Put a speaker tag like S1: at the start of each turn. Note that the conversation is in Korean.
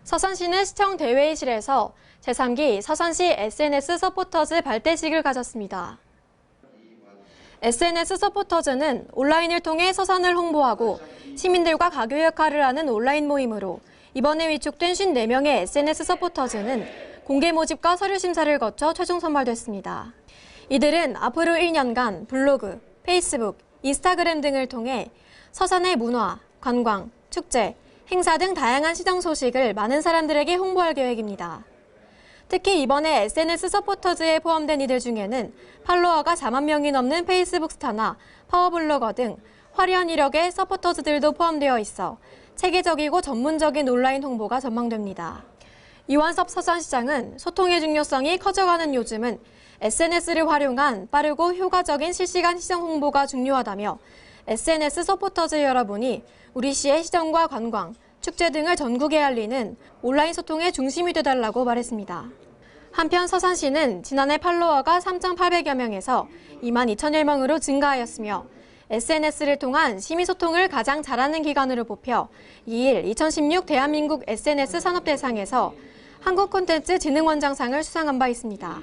S1: 서산시는 시청 대회의실에서 제3기 서산시 SNS 서포터즈 발대식을 가졌습니다. SNS 서포터즈는 온라인을 통해 서산을 홍보하고 시민들과 가교 역할을 하는 온라인 모임으로 이번에 위촉된 54명의 SNS 서포터즈는 공개 모집과 서류 심사를 거쳐 최종 선발됐습니다. 이들은 앞으로 1년간 블로그, 페이스북, 인스타그램 등을 통해 서산의 문화, 관광, 축제, 행사 등 다양한 시정 소식을 많은 사람들에게 홍보할 계획입니다. 특히 이번에 SNS 서포터즈에 포함된 이들 중에는 팔로워가 4만 명이 넘는 페이스북 스타나 파워블로거 등 화려한 이력의 서포터즈들도 포함되어 있어 체계적이고 전문적인 온라인 홍보가 전망됩니다. 이완섭 서산시장은 소통의 중요성이 커져가는 요즘은 SNS를 활용한 빠르고 효과적인 실시간 시정 홍보가 중요하다며 SNS 서포터즈 여러분이 우리 시의 시정과 관광, 축제 등을 전국에 알리는 온라인 소통의 중심이 되달라고 말했습니다. 한편 서산시는 지난해 팔로워가 3,800여 명에서 2만 2천여 명으로 증가하였으며 SNS를 통한 시민소통을 가장 잘하는 기관으로 뽑혀 2일 2016 대한민국 SNS 산업대상에서 한국콘텐츠진흥원장상을 수상한 바 있습니다.